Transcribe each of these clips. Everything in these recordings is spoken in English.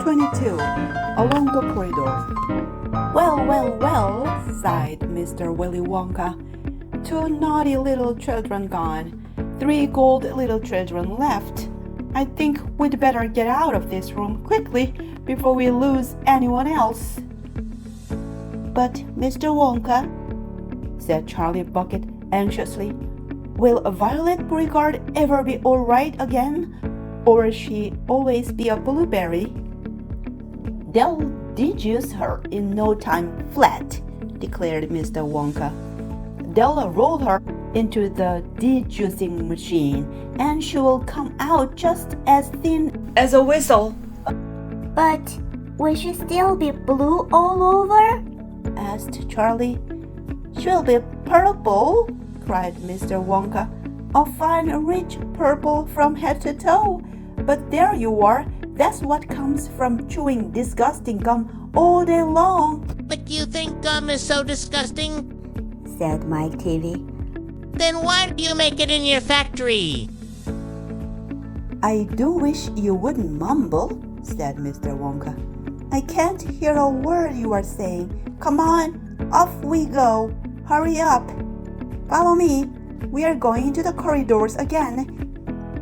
22. Along the corridor. Well, sighed Mr. Willy Wonka. 2 naughty little children gone. 3 gold little children left. I think we'd better get out of this room quickly before we lose anyone else. But Mr. Wonka, said Charlie Bucket anxiously, will Violet Beauregard ever be all right again? Or will she always be a blueberry? They'll dejuice her in no time flat, declared Mr. Wonka. They'll roll her into the dejuicing machine, and she will come out just as thin as a whistle. But will she still be blue all over? Asked Charlie. She'll be purple, cried Mr. Wonka. A fine rich purple from head to toe. But there you are. That's what comes from chewing disgusting gum all day long. But you think gum is so disgusting? Said Mike TV. Then why do you make it in your factory? I do wish you wouldn't mumble, said Mr. Wonka. I can't hear a word you are saying. Come on, off we go. Hurry up. Follow me. We are going into the corridors again.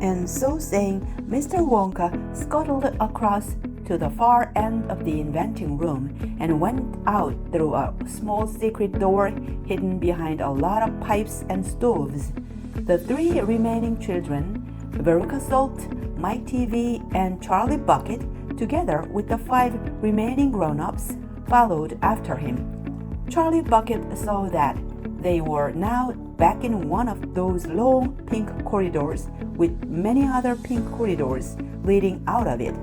And so saying, Mr. Wonka scuttled across to the far end of the inventing room and went out through a small secret door hidden behind a lot of pipes and stoves. The 3 remaining children, Veruca Salt, Mike TV, and Charlie Bucket, together with the 5 remaining grown-ups, followed after him. Charlie Bucket saw that they were now back in one of those long pink corridors with many other pink corridors leading out of it.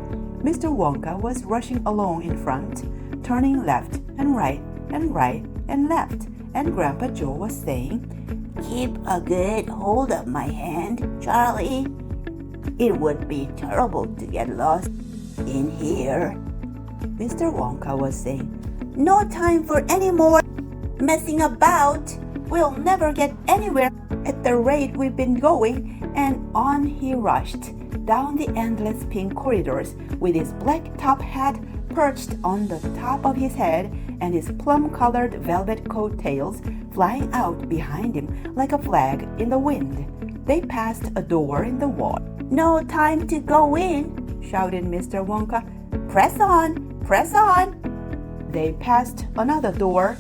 Mr. Wonka was rushing along in front, turning left and right and right and left, and Grandpa Joe was saying, Keep a good hold of my hand, Charlie. It would be terrible to get lost in here. Mr. Wonka was saying, No time for any more messing about. We'll never get anywhere at the rate we've been going. And on he rushed down the endless pink corridors with his black top hat perched on the top of his head and his plum-colored velvet coat tails flying out behind him like a flag in the wind. They passed a door in the wall. No time to go in, shouted Mr. Wonka. Press on, press on. They passed another door,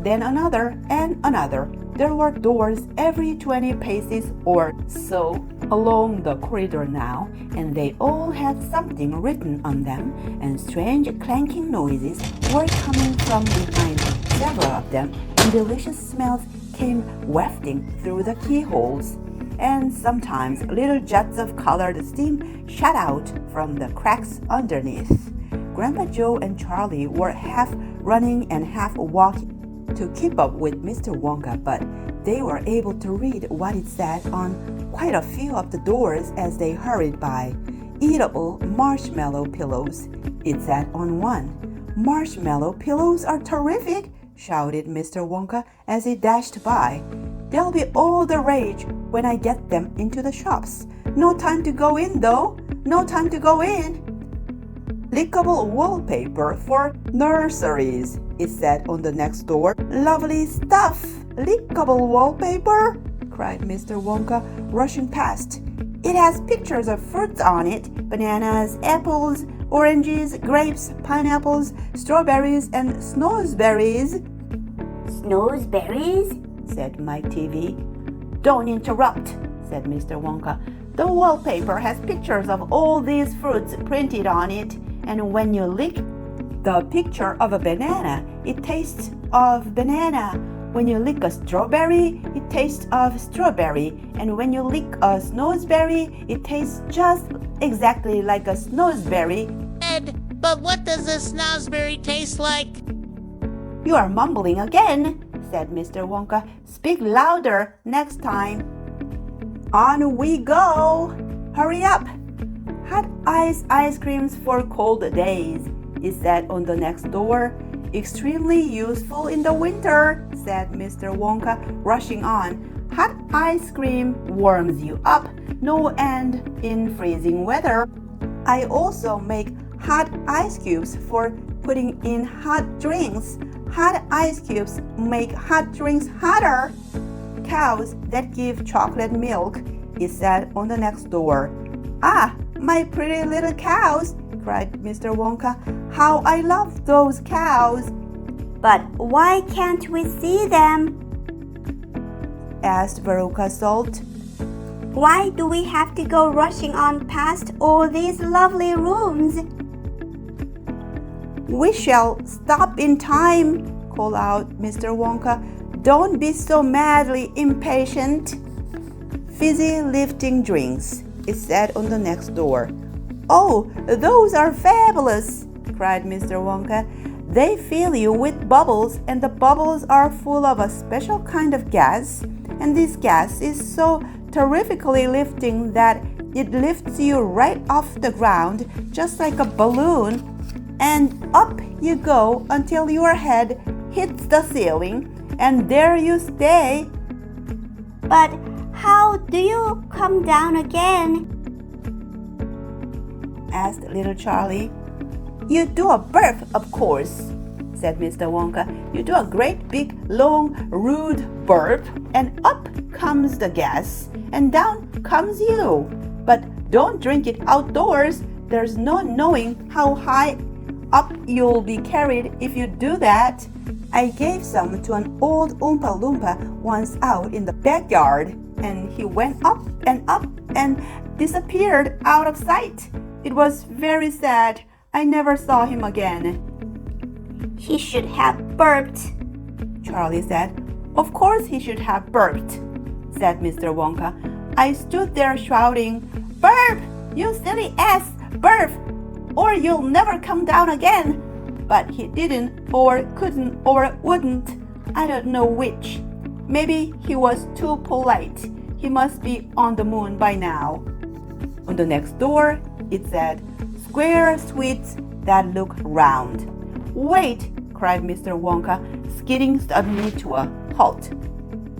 then another and another. There were doors every 20 paces or so along the corridor now, and they all had something written on them, and strange clanking noises were coming from behind several of them, and delicious smells came wafting through the keyholes. And sometimes little jets of colored steam shot out from the cracks underneath. Grandpa Joe and Charlie were half running and half walking to keep up with Mr. Wonka, but they were able to read what it said on quite a few of the doors as they hurried by. Eatable marshmallow pillows, it said on one. Marshmallow pillows are terrific, shouted Mr. Wonka as he dashed by. They'll be all the rage when I get them into the shops. No time to go in, though. No time to go in. Lickable wallpaper for nurseries, it said on the next door. Lovely stuff. Lickable wallpaper, cried Mr. Wonka, rushing past. It has pictures of fruits on it. Bananas, apples, oranges, grapes, pineapples, strawberries, and snowsberries. Snowsberries? Said Mike TV. Don't interrupt, said Mr. Wonka. The wallpaper has pictures of all these fruits printed on it, and when you lick the picture of a banana, it tastes of banana. When you lick a strawberry, it tastes of strawberry, and when you lick a snowsberry, it tastes just exactly like a snowsberry. Ed, but what does a snowsberry taste like? You are mumbling again, said Mr. Wonka. Speak louder next time. On we go. Hurry up. Hot ice creams for cold days, it said on the next door. Extremely useful in the winter, said Mr. Wonka, rushing on. Hot ice cream warms you up no end in freezing weather. I also make hot ice cubes for putting in hot drinks. Hot ice cubes make hot drinks hotter. Cows that give chocolate milk, it said on the next door. Ah, my pretty little cows, cried Mr. Wonka. How I love those cows. But why can't we see them? Asked Veruca Salt. Why do we have to go rushing on past all these lovely rooms? We shall stop in time, called out Mr. Wonka. Don't be so madly impatient. Fizzy lifting drinks, it said on the next door. Oh, those are fabulous, cried Mr. Wonka. They fill you with bubbles, and the bubbles are full of a special kind of gas, and this gas is so terrifically lifting that it lifts you right off the ground, just like a balloon, and up you go until your head hits the ceiling, and there you stay. But how do you come down again? Asked little Charlie. You do a burp, of course, said Mr. Wonka. You do a great big, long, rude burp, and up comes the gas, and down comes you. But don't drink it outdoors. There's no knowing how high up you'll be carried if you do that. I gave some to an old Oompa Loompa once out in the backyard, and he went up and disappeared out of sight. It was very sad. I never saw him again. He should have burped, Charlie said. Of course he should have burped, said Mr. Wonka. I stood there shouting, Burp! You silly ass! Burp! Or you'll never come down again! But he didn't, or couldn't, or wouldn't. I don't know which. Maybe he was too polite. He must be on the moon by now. On the next door, it said, Square sweets that look round. Wait, cried Mr. Wonka, skidding suddenly to a halt.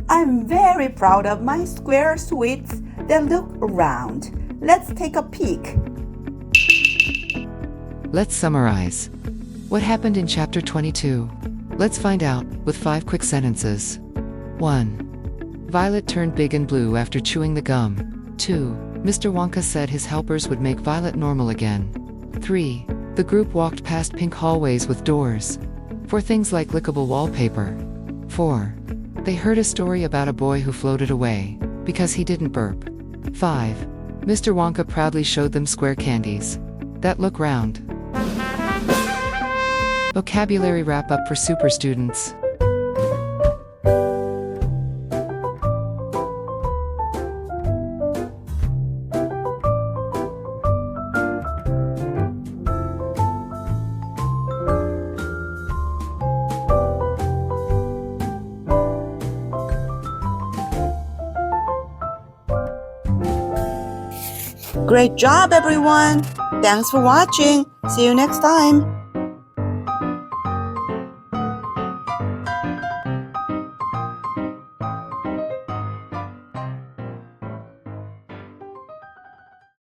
I'm very proud of my square sweets that look round. Let's take a peek. Let's summarize. What happened in chapter 22? Let's find out with 5 quick sentences. 1. Violet turned big and blue after chewing the gum. 2. Mr. Wonka said his helpers would make Violet normal again. 3. The group walked past pink hallways with doors for things like lickable wallpaper. 4. They heard a story about a boy who floated away because he didn't burp. 5. Mr. Wonka proudly showed them square candies that look round. Vocabulary wrap-up for super students. Great job, everyone! Thanks for watching. See you next time.